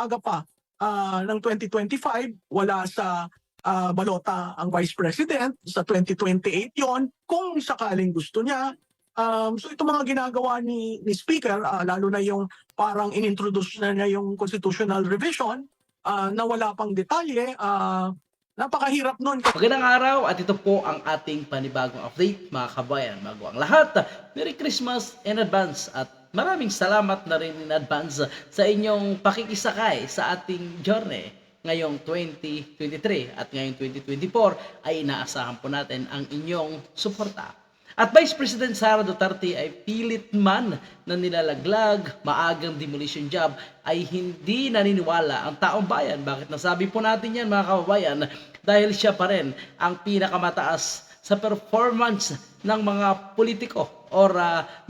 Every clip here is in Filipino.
napakaaga pa ng 2025, wala sa balota ang Vice President. Sa 2028 yon kung sakaling gusto niya. So itong mga ginagawa ni Speaker, lalo na yung parang inintroduce na niya yung constitutional revision na wala pang detalye, napakahirap nun. Magandang araw at ito po ang ating panibagong update mga kabayan. Bago ang lahat, Merry Christmas in advance at maraming salamat na rin in advance sa inyong pakikisakay sa ating journey ngayong 2023 at ngayong 2024 ay inaasahan po natin ang inyong suporta. At Vice President Sara Duterte ay pilit man na nilalaglag, maagang demolition job ay hindi naniniwala ang taong bayan. Bakit nasabi po natin yan mga kababayan? Dahil siya pa rin ang pinakamataas sa performance ng mga politiko or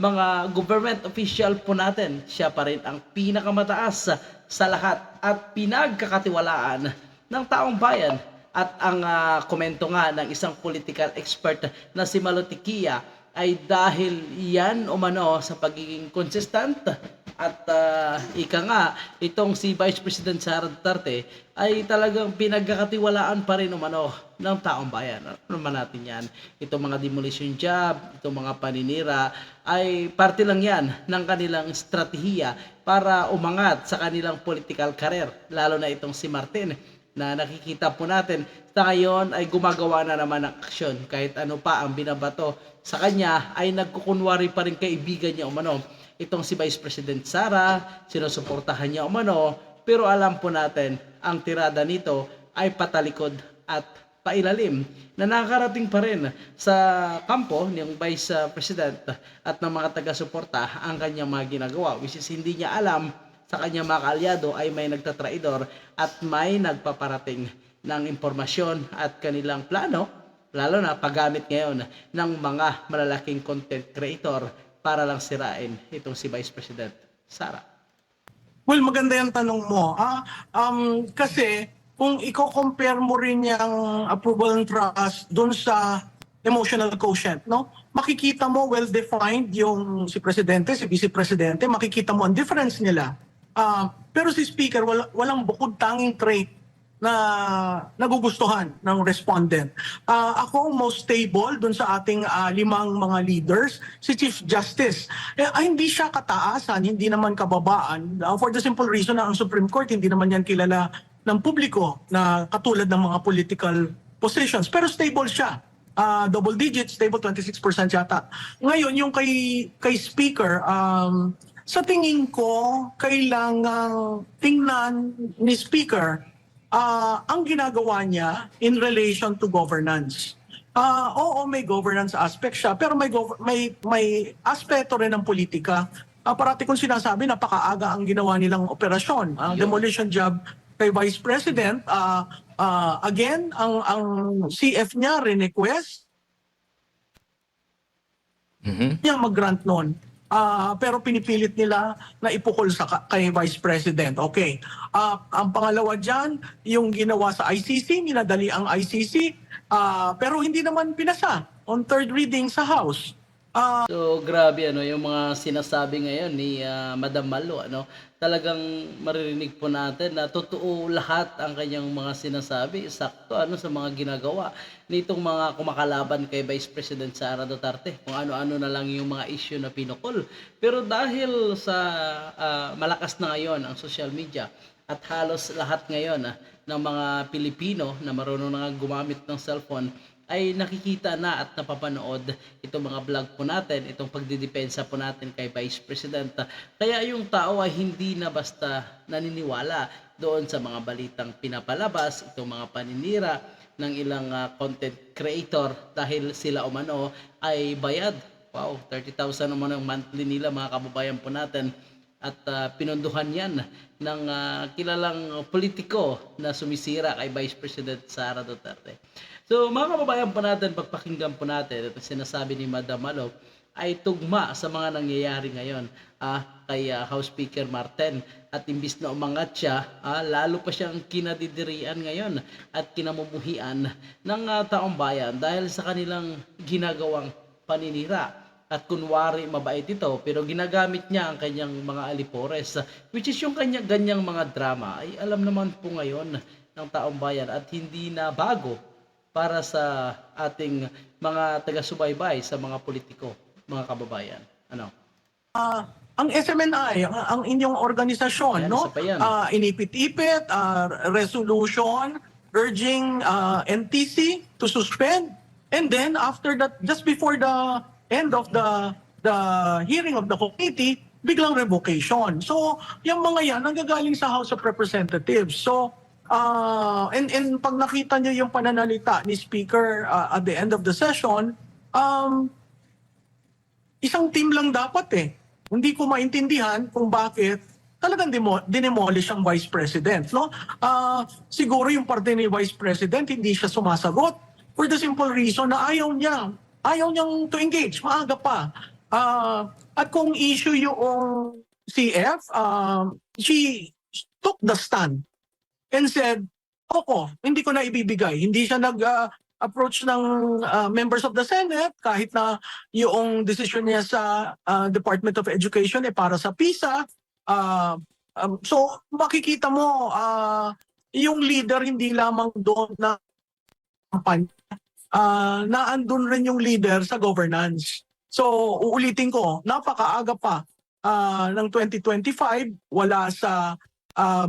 mga government official po natin. Siya pa rin ang pinakamataas sa lahat at pinagkakatiwalaan ng taong bayan. At ang komento nga ng isang political expert na si Malotikia ay dahil yan umano sa pagiging consistent at ika nga itong si Vice President Sara Duterte ay talagang pinagkakatiwalaan pa rin umano ng taong bayan. Ano naman natin yan? Itong mga demolition job, itong mga paninira ay parte lang yan ng kanilang strategiya para umangat sa kanilang political career. Lalo na itong si Martin na nakikita po natin sa ngayon ay gumagawa na naman ng aksyon. Kahit ano pa ang binabato sa kanya ay nagkukunwari pa rin kaibigan niya umano. Itong si Vice President Sara, sinusuportahan niya umano, pero alam po natin ang tirada nito ay patalikod at pailalim na nakakarating pa rin sa kampo ng Vice President at ng mga taga-suporta ang kanyang mga ginagawa, which is hindi niya alam sa kanyang mga kaalyado ay may nagtatraidor at may nagpaparating ng impormasyon at kanilang plano, lalo na paggamit ngayon ng mga malalaking content creator para lang sirain itong si Vice President Sara. Well, maganda yung tanong mo. Kasi kung i-compare mo rin yung approval and trust doon sa emotional quotient, no? Makikita mo well-defined yung si Presidente, si Vice Presidente, makikita mo ang difference nila. Pero si Speaker, walang bukod tanging trait na nagugustuhan ng respondent. Ako most stable dun sa ating 5 mga leaders, si Chief Justice. Hindi siya kataasan, hindi naman kababaan. For the simple reason na ang Supreme Court, hindi naman yan kilala ng publiko na katulad ng mga political positions. Pero stable siya. Double digit, stable 26% yata. Ngayon, yung kay Speaker, sa tingin ko, kailangang tingnan ni Speaker ang ginagawa niya in relation to governance. Oo, may governance aspect siya, pero may aspeto rin ng politika. Parati kong sinasabi, napakaaga ang ginawa nilang operasyon. Ang demolition job kay Vice President, again, ang CF niya request niya mag-grant noon. Pero pinipilit nila na ipukol kay Vice President. Okay. Ang pangalawa dyan, yung ginawa sa ICC, minadali ang ICC, pero hindi naman pinasa on third reading sa House. So grabe yung mga sinasabi ngayon ni Madam Malo, talagang maririnig po natin na totoo lahat ang kanyang mga sinasabi, sakto sa mga ginagawa nitong mga kumakalaban kay Vice President Sara Duterte, kung ano-ano na lang yung mga issue na pinukol. Pero dahil sa malakas na ngayon ang social media at halos lahat ngayon ng mga Pilipino na marunong na gumamit ng cellphone ay nakikita na at napapanood itong mga vlog po natin, itong pagdidepensa po natin kay Vice President. Kaya yung tao ay hindi na basta naniniwala doon sa mga balitang pinapalabas, itong mga paninira ng ilang content creator dahil sila umano ay bayad. Wow, 30,000 umano ang monthly nila mga kababayan po natin. At pinondohan yan ng kilalang politiko na sumisira kay Vice President Sara Duterte. So mga kababayan po natin, pagpakinggan po natin at sinasabi ni Madam Malo ay tugma sa mga nangyayari ngayon kay House Speaker Martin. At imbis na umangat siya, lalo pa siyang kinadidirian ngayon at kinamumuhian ng taong bayan dahil sa kanilang ginagawang paninira at kunwari mabait ito pero ginagamit niya ang kanyang mga alipores, which is yung kanyang ganyang mga drama ay alam naman po ngayon ng taong bayan at hindi na bago para sa ating mga taga-subaybay sa mga politiko, mga kababayan. Ano? Ang SMNI, ang inyong organisasyon, Yan, no? isa pa yan. Inipit-ipit, resolution urging NTC to suspend. And then after that, just before the end of the hearing of the committee, biglang revocation. So, yung mga yan, nanggagaling sa House of Representatives. So, and pag nakita nyo yung pananalita ni Speaker at the end of the session, isang team lang dapat eh. Hindi ko maintindihan kung bakit talagang dinemolish ang Vice President. No? Siguro yung parte ni Vice President hindi siya sumasagot for the simple reason na ayaw niyang to engage, maaga pa. At kung issue yung CF, she took the stand and said, hindi ko na ibibigay. Hindi siya approach ng members of the Senate kahit na yung decision niya sa Department of Education para sa PISA. So makikita mo yung leader hindi lamang doon na kampanya, naandun rin yung leader sa governance. So uulitin ko, napakaaga pa ng 2025, wala sa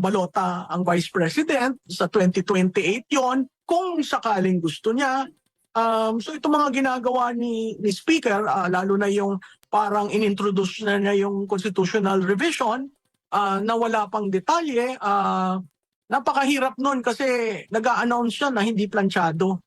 balota ang Vice President. Sa 2028 yon kung sakaling gusto niya. So itong mga ginagawa ni Speaker, lalo na yung parang inintroduce na niya yung constitutional revision na wala pang detalye, napakahirap nun kasi nag-a-announce siya na hindi planchado.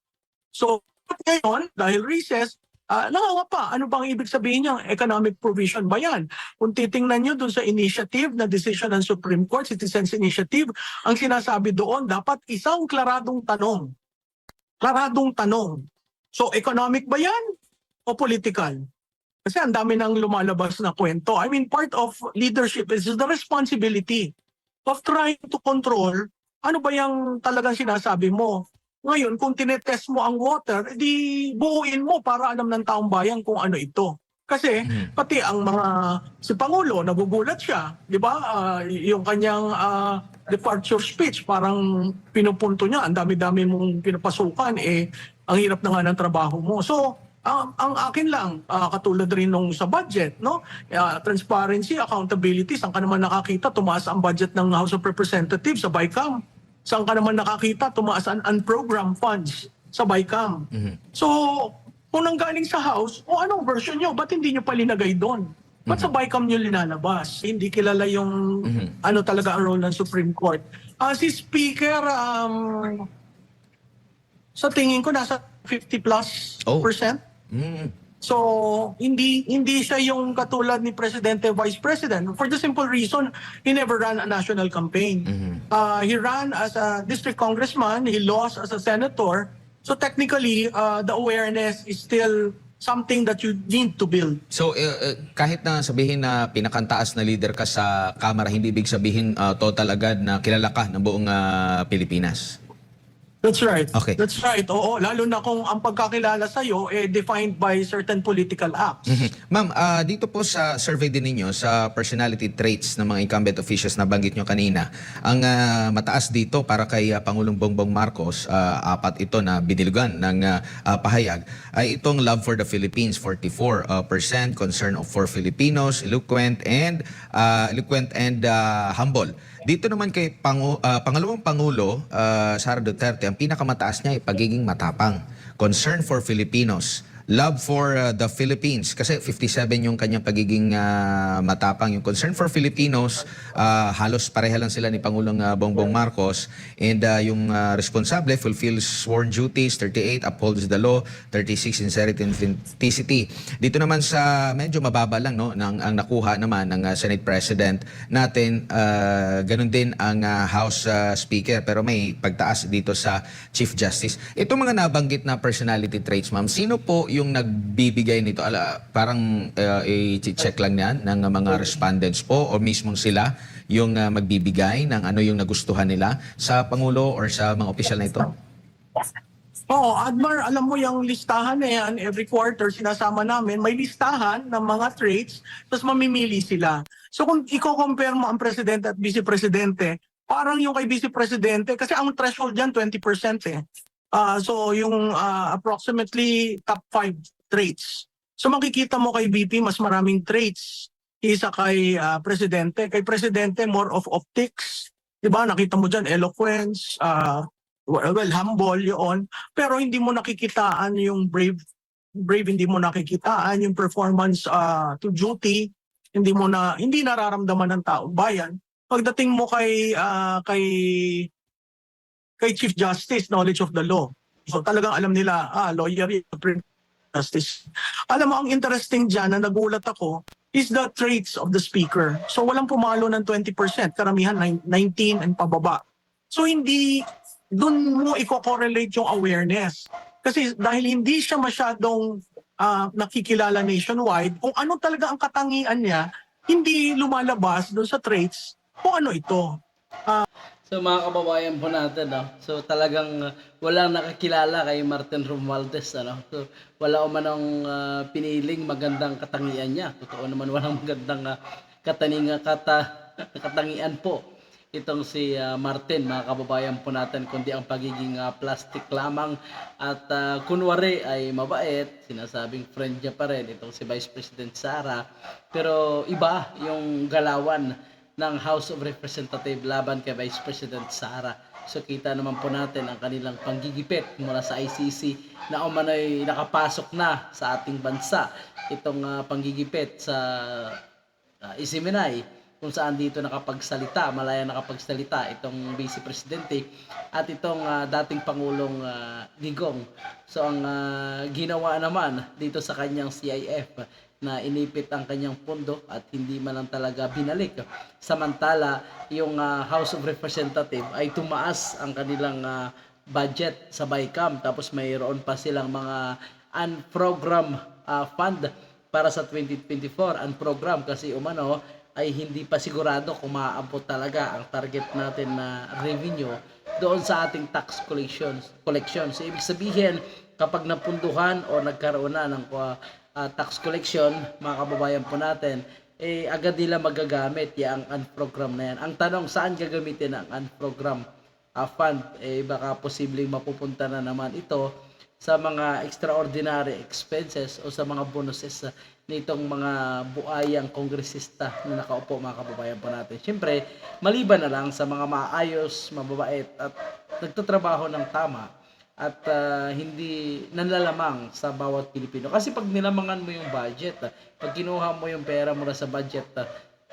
So ngayon, dahil recess, nangangapa, ano bang ibig sabihin niyang economic provision ba yan? Kung titingnan niyo dun sa initiative na decision ng Supreme Court, Citizens Initiative, ang sinasabi doon, dapat isang klaradong tanong. Klaradong tanong. So, economic ba yan o political? Kasi ang dami nang lumalabas na kwento. I mean, part of leadership is the responsibility of trying to control ano ba yung talagang sinasabi mo. Ngayon, kung tinetest mo ang water, di buuin mo para alam ng taong bayan kung ano ito. Kasi pati ang si Pangulo, nagugulat siya. Di ba? Yung kanyang departure speech, parang pinupunto niya, ang dami-dami mong pinapasukan, ang hirap na nga ng trabaho mo. So, ang akin lang, katulad rin nung sa budget, no? Transparency, accountability, saan ka naman nakakita, tumaas ang budget ng House of Representatives sa BICAM. Saan ka naman nakakita, tumaas ang unprogrammed funds sa BICAM. So, kung nanggaling sa House, anong version nyo? Ba't hindi nyo palinagay doon? Ba't sa BICAM nyo linalabas? Hindi kilala yung ano talaga ang role ng Supreme Court. Si Speaker, sa tingin ko, nasa 50+%. So, hindi siya yung katulad ni Presidente Vice President. For the simple reason, he never ran a national campaign. He ran as a district congressman, he lost as a senator. So technically, the awareness is still something that you need to build. So kahit na sabihin na pinakantaas na leader ka sa Kamara, hindi ibig sabihin total agad na kilala ka ng buong Pilipinas. That's right. Okay. That's right. Oo, lalo na kung ang pagkakilala sa'yo defined by certain political acts. Ma'am, dito po sa survey din ninyo sa personality traits ng mga incumbent officials na banggit nyo kanina, ang mataas dito para kay Pangulong Bongbong Marcos, apat ito na binilugan ng pahayag, ay itong love for the Philippines, 44%, concern for Filipinos, eloquent and humble. Dito naman kay Pangalawang Pangulo, Sara Duterte, ang pinakamataas niya ay pagiging matapang. Concern for Filipinos. Love for the Philippines. Kasi 57 yung kanyang pagiging matapang. Yung concern for Filipinos, halos pareha lang sila ni Pangulong Bongbong Marcos. And yung responsable, fulfills sworn duties, 38, upholds the law, 36, sincerity and authenticity. Dito naman sa medyo mababa lang, no, ang nakuha naman ng Senate President natin, ganun din ang House Speaker. Pero may pagtaas dito sa Chief Justice. Itong mga nabanggit na personality traits, ma'am, sino po yung nagbibigay nito? Parang i-check lang yan ng mga respondents po o mismong sila yung magbibigay ng ano yung nagustuhan nila sa Pangulo or sa mga opisyal na ito? Oo, Admar, alam mo yung listahan na yan, every quarter sinasama namin, may listahan ng mga traits, tapos mamimili sila. So kung i-compare mo ang presidente at vice-presidente, parang yung kay vice-presidente, kasi ang threshold dyan 20% eh. So yung approximately top 5 traits. So makikita mo kay VP, mas maraming traits isa kay presidente. Kay presidente, more of optics. Diba? Nakita mo dyan, eloquence, well, humble yun. Pero hindi mo nakikitaan yung brave hindi mo nakikitaan yung performance to duty, hindi nararamdaman ng taong bayan. Pagdating mo kay Chief Justice, knowledge of the law. So talagang alam nila, lawyer yun, justice. Alam mo, ang interesting dyan na nagulat ako is the traits of the speaker. So walang pumalo ng 20%, karamihan 19 and pababa. So hindi, dun mo i-correlate yung awareness. Kasi dahil hindi siya masyadong nakikilala nationwide, kung ano talaga ang katangian niya, hindi lumalabas dun sa traits kung ano ito. So mga kababayan po natin, no? So talagang walang nakakilala kay Martin Romualdez, ano? So wala umanong piniling magandang katangian niya. Totoo naman walang magandang katangian po itong si Martin, mga kababayan po natin, kundi ang pagiging plastic lamang at kunwari ay mabait, sinasabing friend niya pa rin itong si Vice President Sara, pero iba yung galawan ng House of Representatives laban kay Vice President Sara. So kita naman po natin ang kanilang panggigipit mula sa ICC na umano'y nakapasok na sa ating bansa. Itong panggigipit sa Isiminay, kung saan dito malaya nakapagsalita itong Vice Presidente at itong dating Pangulong Digong. So ang ginawa naman dito sa kanyang CIF na inipit ang kanyang pondo at hindi man lang talaga binalik. Samantala, yung House of Representatives ay tumaas ang kanilang budget sa BICAM, tapos mayroon pa silang mga unprogrammed fund para sa 2024. Unprogrammed kasi umano ay hindi pa sigurado kung maaabot talaga ang target natin na revenue doon sa ating tax collection. So ibig sabihin, kapag napunduhan o nagkaroon na ng tax collection, mga kababayan po natin, agad nila magagamit yung unprogram na yan. Ang tanong, saan gagamitin ang unprogram fund? Baka posibleng mapupunta na naman ito sa mga extraordinary expenses o sa mga bonuses nitong mga buayang kongresista na nakaupo, mga kababayan po natin. Siyempre, maliban na lang sa mga maayos, mababait at nagtatrabaho ng tama at hindi nanlalamang sa bawat Pilipino. Kasi pag nilamangan mo yung budget, pag kinuha mo yung pera mula sa budget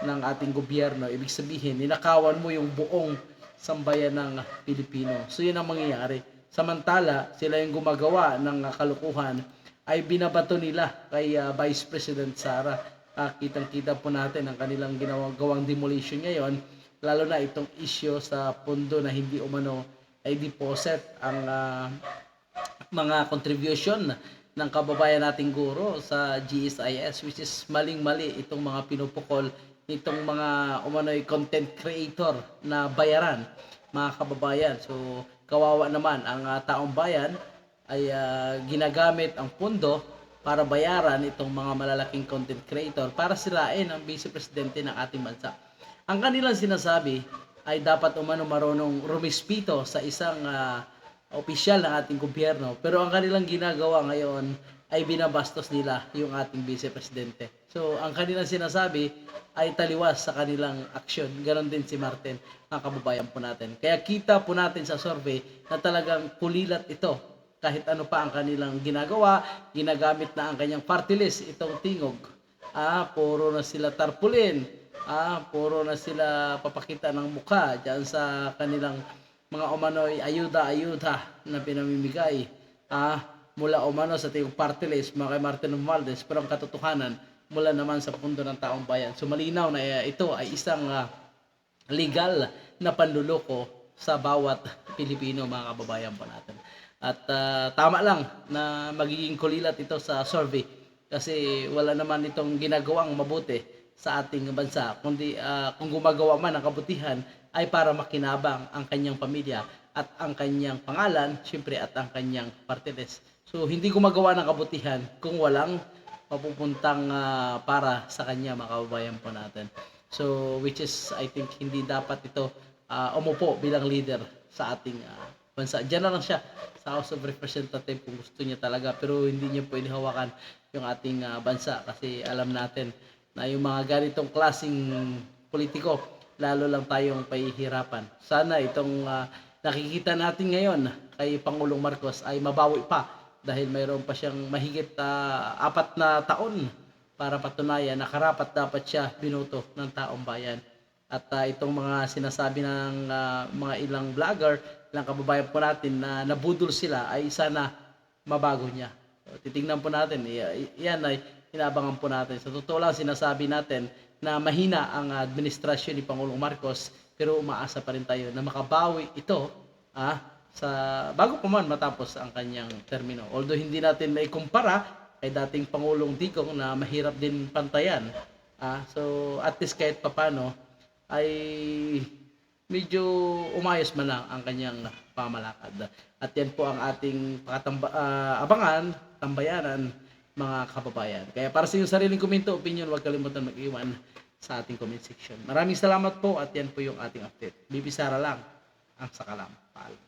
ng ating gobyerno, ibig sabihin, ninakawan mo yung buong sambayan ng Pilipino. So yun ang mangyayari. Samantala, sila yung gumagawa ng kalukuhan ay binabato nila kay Vice President Sara. Kitang-kita po natin ang kanilang gawang demolition ngayon, lalo na itong issue sa pondo na hindi umano ay deposit ang mga contribution ng kababayan nating guro sa GSIS, which is maling-mali itong mga pinupukol nitong mga umano'y content creator na bayaran, mga kababayan. So kawawa naman ang taong bayan ay ginagamit ang pondo para bayaran itong mga malalaking content creator para sirain ang Vice Presidente ng ating bansa. Ang kanilang sinasabi ay dapat umano marunong rumispito sa isang opisyal ng ating gobyerno, pero ang kanilang ginagawa ngayon ay binabastos nila yung ating Vice Presidente. So ang kanilang sinasabi ay taliwas sa kanilang aksyon. Ganon din si Martin, ang kababayan po natin. Kaya kita po natin sa survey na talagang kulilat ito. Kahit ano pa ang kanilang ginagawa, ginagamit na ang kanyang party list, itong Tingog. Puro na sila tarpulin. Puro na sila papakita ng mukha dyan sa kanilang mga umano'y ayuda-ayuda na pinamimigay. Mula umano sa Tingog party list, mga kay Martin Romualdez, pero ang katotohanan, mula naman sa pundo ng taong bayan. So malinaw na ito ay isang legal na panluloko sa bawat Pilipino, mga kababayan po natin. At tama lang na magiging kulilat ito sa survey kasi wala naman itong ginagawang mabuti sa ating bansa, kundi kung gumagawa man ng kabutihan ay para makinabang ang kanyang pamilya at ang kanyang pangalan, syempre at ang kanyang party list. So hindi gumagawa ng kabutihan kung walang mapupuntang para sa kanya, mga kababayan po natin. So which is I think hindi dapat ito umupo bilang leader sa ating bansa. Diyan na lang siya sa House of Representatives kung gusto niya talaga, pero hindi niya pwede hawakan yung ating bansa kasi alam natin na yung mga ganitong klaseng politiko, lalo lang tayong pahihirapan. Sana itong nakikita natin ngayon kay Pangulong Marcos ay mabawi pa dahil mayroon pa siyang mahigit 4 na taon para patunayan na karapat dapat siya binoto ng taong bayan. At itong mga sinasabi ng mga ilang vlogger, ilang kababayan po natin na nabudol sila ay sana mabago niya. So, titingnan po natin, yan ay inabangan po natin. Sa totoo lang sinasabi natin na mahina ang administrasyon ni Pangulong Marcos, pero umaasa pa rin tayo na makabawi ito sa bago pa man matapos ang kanyang termino. Although hindi natin maikumpara kay dating Pangulong Digong na mahirap din pantayan. So at least kahit papano ay medyo umayos man lang ang kanyang pamalakad. At yan po ang ating abangan, tambayanan, mga kababayan. Kaya para sa iyong sariling komento, opinion, huwag kalimutan mag-iwan sa ating comment section. Maraming salamat po at yan po yung ating update. Bibisara lang ang sakalam. Paalam.